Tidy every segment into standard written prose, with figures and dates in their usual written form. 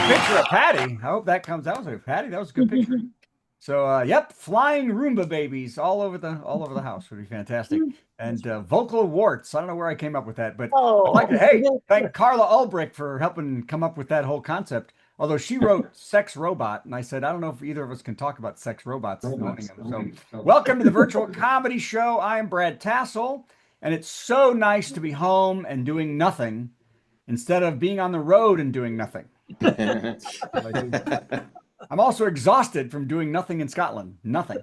Picture of Patty. I hope that comes out. Patty, that was a good picture. So, yep, flying Roomba babies all over the house would be fantastic. And vocal warts. I don't know where I came up with that, but I'd like to, hey, thank Carla Ulbrich for helping come up with that whole concept. Although she wrote Sex Robot, and I said, I don't know if either of us can talk about sex robots. So, welcome to the Virtual Comedy Show. I'm Brad Tassell, and it's so nice to be home and doing nothing instead of being on the road and doing nothing. I'm also exhausted from doing nothing in Scotland. Nothing.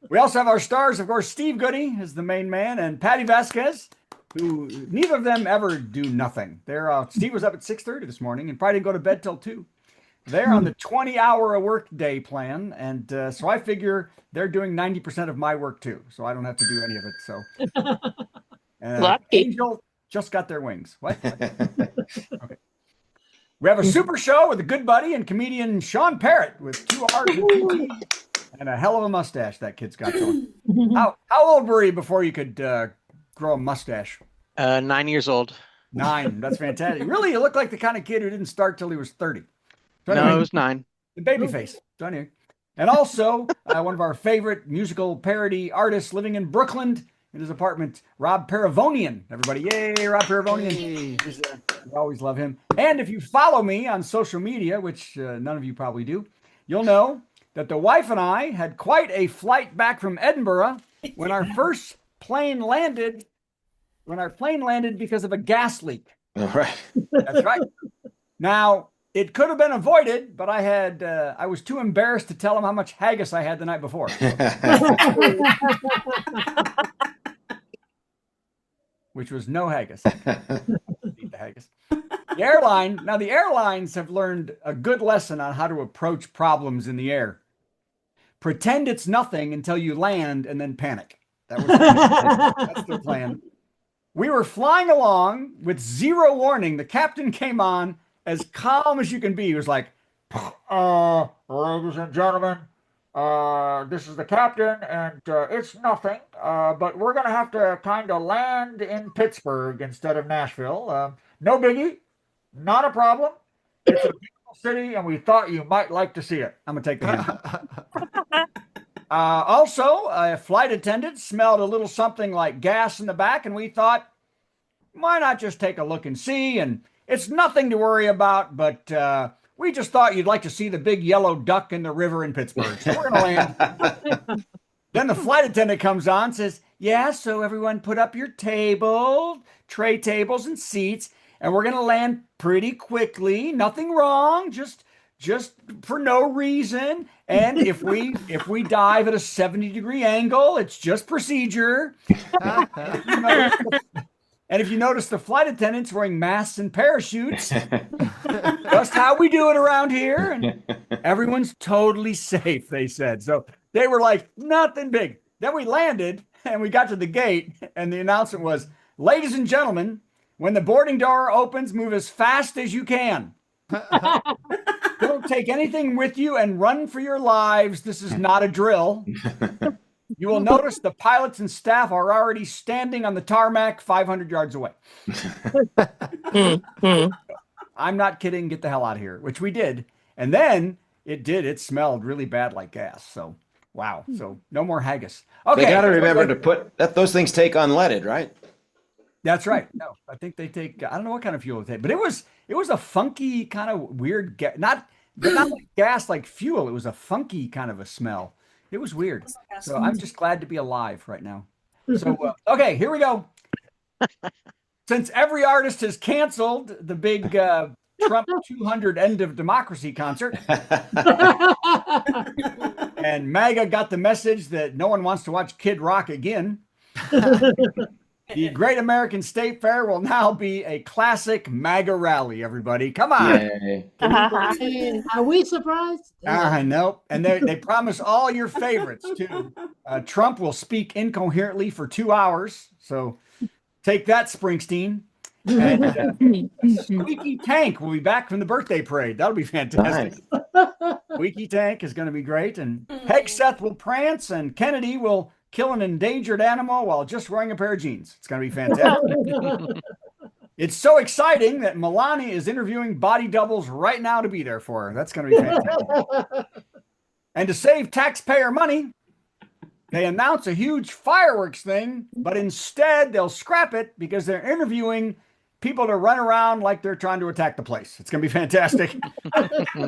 We also have our stars, of course. Steve Goody is the main man, and Patty Vasquez, who neither of them ever do nothing. Steve was up at 6:30 this morning and probably didn't go to bed till 2. They're on the 20-hour a work day plan, and so I figure they're doing 90% of my work too, so I don't have to do any of it. So, Angel just got their wings. What? Okay. We have a super show with a good buddy and comedian Sean Parrott with 2 R's and 2 T's and a hell of a mustache that kid's got going. How old were you before you could grow a mustache? 9 years old. 9. That's fantastic. Really, you look like the kind of kid who didn't start till he was 30. So anyway, no, it was 9. The baby face. So anyway. And also, one of our favorite musical parody artists living in Brooklyn in his apartment, Rob Paravonian. Everybody, yay, Rob Paravonian. Hey. We always love him. And if you follow me on social media, which none of you probably do, you'll know that the wife and I had quite a flight back from Edinburgh when our first plane landed. When our plane landed because of a gas leak. All right. That's right. Now, it could have been avoided, but I was too embarrassed to tell him how much haggis I had the night before. Which was no haggis. Eat the haggis. The airlines have learned a good lesson on how to approach problems in the air. Pretend it's nothing until you land and then panic. That's their plan. We were flying along with zero warning. The captain came on as calm as you can be. He was like, ladies and gentlemen, this is the captain, and it's nothing, but we're going to have to kind of land in Pittsburgh instead of Nashville. No biggie, not a problem. It's a beautiful city, and we thought you might like to see it. I'm going to take the hint. Also, a flight attendant smelled a little something like gas in the back, and we thought, why not just take a look and see? And it's nothing to worry about, but we just thought you'd like to see the big yellow duck in the river in Pittsburgh. So we're going to land. Then the flight attendant comes on, says, yeah, so everyone put up your tray tables and seats, and we're going to land pretty quickly. Nothing wrong, just for no reason. And if we dive at a 70-degree angle, it's just procedure. And if you notice, the flight attendants wearing masks and parachutes, just how we do it around here. And everyone's totally safe, they said. So they were like, nothing big. Then we landed and we got to the gate, and the announcement was, ladies and gentlemen, when the boarding door opens, move as fast as you can. Don't take anything with you and run for your lives. This is not a drill. You will notice the pilots and staff are already standing on the tarmac 500 yards away. I'm not kidding. Get the hell out of here, which we did. And then it smelled really bad like gas. So, wow. So no more haggis. Okay. They got to remember to put those things take unleaded, right? That's right. No, I think they take, I don't know what kind of fuel they take, but it was a funky kind of weird, not like gas, like fuel. It was a funky kind of a smell. It was weird. So I'm just glad to be alive right now. So, okay, here we go. Since every artist has canceled the big Trump 200 End of Democracy concert, and MAGA got the message that no one wants to watch Kid Rock again, the Great American State Fair will now be a classic MAGA rally, everybody. Come on. Are we surprised? No. And they promise all your favorites, too. Trump will speak incoherently for 2 hours. So take that, Springsteen. And Squeaky Tank will be back from the birthday parade. That'll be fantastic. Nice. Squeaky Tank is going to be great. And Hegseth will prance, and Kennedy will kill an endangered animal while just wearing a pair of jeans. It's going to be fantastic. It's so exciting that Milani is interviewing body doubles right now to be there for her. That's going to be fantastic. And to save taxpayer money, they announce a huge fireworks thing, but instead they'll scrap it because they're interviewing people to run around like they're trying to attack the place. It's going to be fantastic. So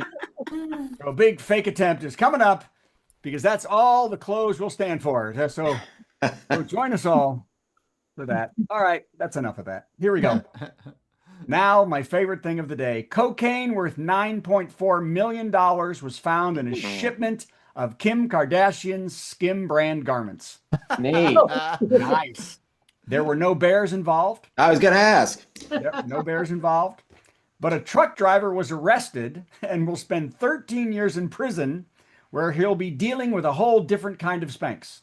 a big fake attempt is coming up because that's all the clothes will stand for. So join us all for that. All right, that's enough of that. Here we go. Now, my favorite thing of the day. Cocaine worth $9.4 million was found in a shipment of Kim Kardashian's Skim brand garments. Neat. Nice. There were no bears involved. I was going to ask. Yep, no bears involved. But a truck driver was arrested and will spend 13 years in prison where he'll be dealing with a whole different kind of Spanx.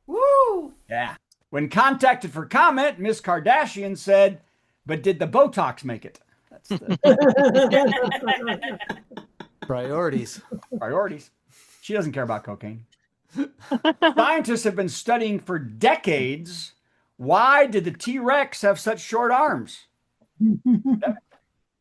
Woo! Yeah. When contacted for comment, Miss Kardashian said, "But did the Botox make it?" That's the Priorities. priorities. She doesn't care about cocaine. Scientists have been studying for decades why did the T-Rex have such short arms?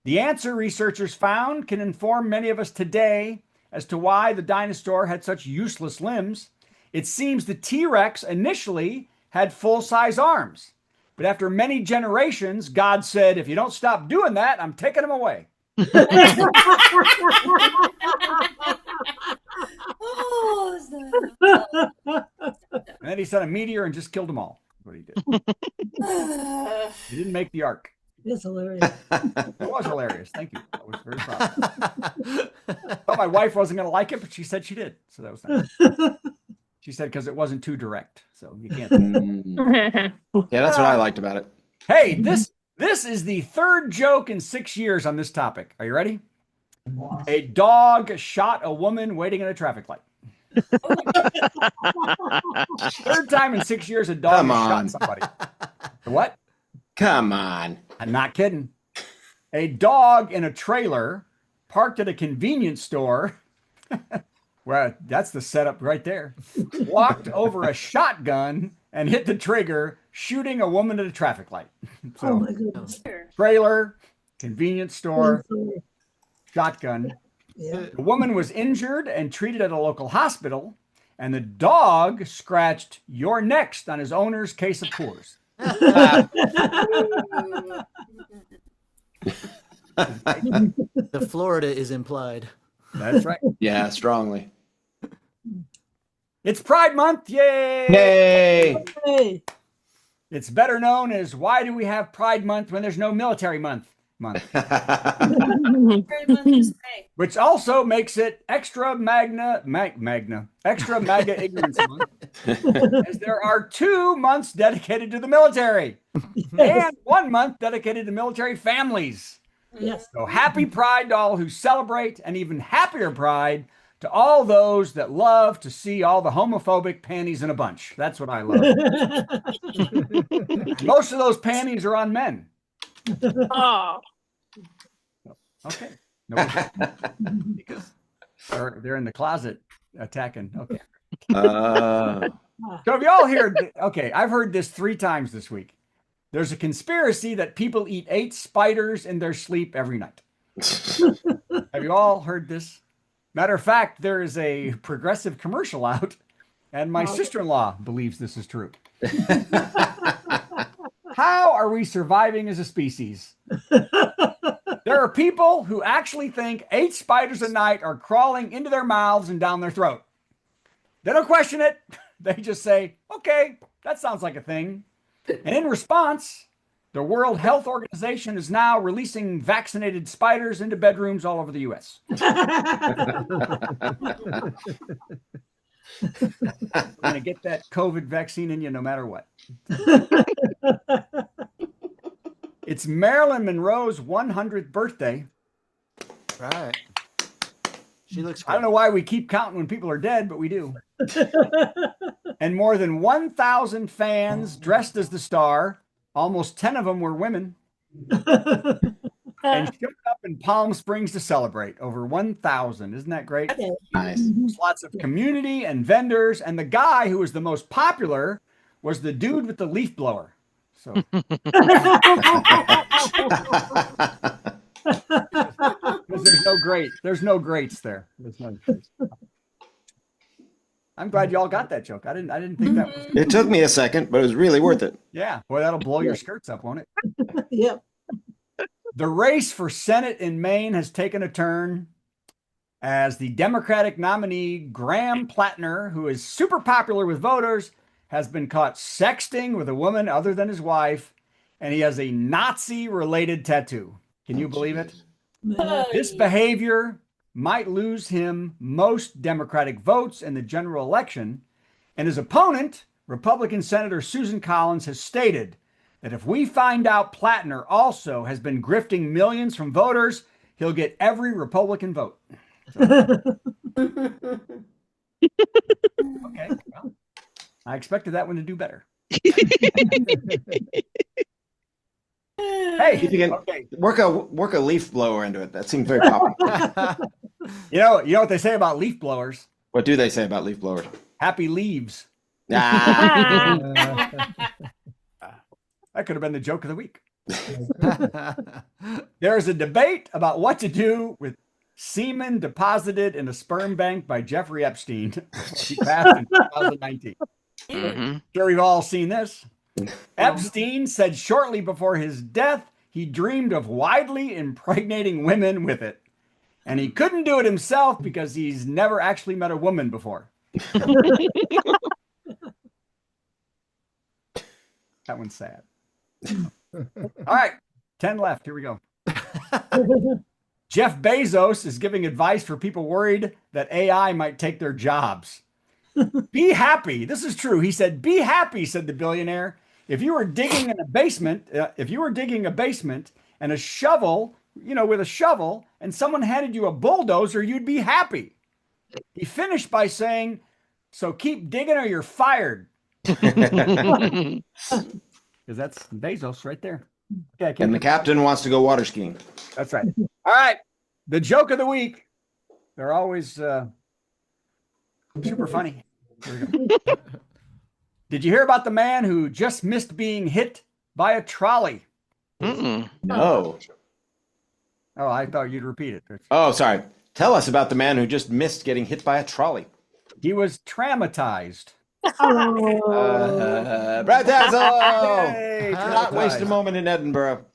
The answer researchers found can inform many of us today as to why the dinosaur had such useless limbs. It seems the T-Rex initially had full-size arms, but after many generations, God said, "If you don't stop doing that, I'm taking them away." And then he sent a meteor and just killed them all. That's what he did. He didn't make the ark. It's hilarious. It was hilarious. Thank you. I was very proud. Thought my wife wasn't going to like it, but she said she did. So that was nice. She said because it wasn't too direct. So you can't. Yeah, that's what I liked about it. Hey, this is the third joke in 6 years on this topic. Are you ready? A dog shot a woman waiting at a traffic light. Third time in 6 years a dog shot somebody. What? Come on. I'm not kidding. A dog in a trailer parked at a convenience store. Well, that's the setup right there. Walked over a shotgun and hit the trigger, shooting a woman at a traffic light. So, Oh my goodness. trailer, convenience store, I'm sorry. shotgun. Yeah. The woman was injured and treated at a local hospital, and the dog scratched "You're next" on his owner's case of Coors. The Florida is implied. That's right. Yeah, strongly. It's Pride Month. Yay! Yay! Hey. It's better known as "Why do we have Pride Month when there's no military month?" Which also makes it extra MAGA ignorance month, as there are 2 months dedicated to the military and 1 month dedicated to military families. Yes. So happy Pride to all who celebrate, and even happier Pride to all those that love to see all the homophobic panties in a bunch. That's what I love. Most of those panties are on men. Oh. Okay. No, because they're in the closet attacking. Okay. So have you all heard? Okay, I've heard this 3 times this week. There's a conspiracy that people eat 8 spiders in their sleep every night. Have you all heard this? Matter of fact, there is a progressive commercial out, and my sister-in-law believes this is true. How are we surviving as a species? There are people who actually think 8 spiders a night are crawling into their mouths and down their throat. They don't question it. They just say, "Okay, that sounds like a thing." And in response, the World Health Organization is now releasing vaccinated spiders into bedrooms all over the U.S. We're going to get that COVID vaccine in you no matter what. It's Marilyn Monroe's 100th birthday. Right. She looks I don't know why we keep counting when people are dead, but we do. And more than 1,000 fans dressed as the star, almost 10 of them were women, and showed up in Palm Springs to celebrate. Over 1,000. Isn't that great? Nice. There's lots of community and vendors, and the guy who was the most popular was the dude with the leaf blower. So there's no great. There's no greats there. There's no greats. I'm glad y'all got that joke. I didn't think that was. It took me a second, but it was really worth it. Yeah, boy, that'll blow your skirts up, won't it? Yep. The race for Senate in Maine has taken a turn as the Democratic nominee Graham Plattner, who is super popular with voters, has been caught sexting with a woman other than his wife, and he has a Nazi-related tattoo. Can you believe it? This behavior might lose him most Democratic votes in the general election, and his opponent, Republican Senator Susan Collins, has stated that if we find out Plattner also has been grifting millions from voters, he'll get every Republican vote. So. Okay, well, I expected that one to do better. Hey, If you can okay. work a leaf blower into it. That seems very popular. You know what they say about leaf blowers? What do they say about leaf blowers? Happy leaves. Ah, That could have been the joke of the week. There is a debate about what to do with semen deposited in a sperm bank by Jeffrey Epstein. He passed in 2019. Mhm. Sure, we've all seen this. Epstein said shortly before his death he dreamed of widely impregnating women with it. And he couldn't do it himself because he's never actually met a woman before. That one's sad. All right, 10 left. Here we go. Jeff Bezos is giving advice for people worried that AI might take their jobs. Be happy. This is true. He said, "Be happy," said the billionaire. If you were digging in a basement, and a shovel, with a shovel, and someone handed you a bulldozer, you'd be happy. He finished by saying, "So keep digging or you're fired." Because that's Bezos right there. Okay, and the captain wants to go water skiing. that's right. All right. The joke of the week. They're always super funny. Here we go. Did you hear about the man who just missed being hit by a trolley? Mm-mm. No. Oh, I thought you'd repeat it. Oh, sorry. Tell us about the man who just missed getting hit by a trolley. He was traumatized. Oh. Brad Tassell! Hey, Do not waste a traumatized. moment in Edinburgh.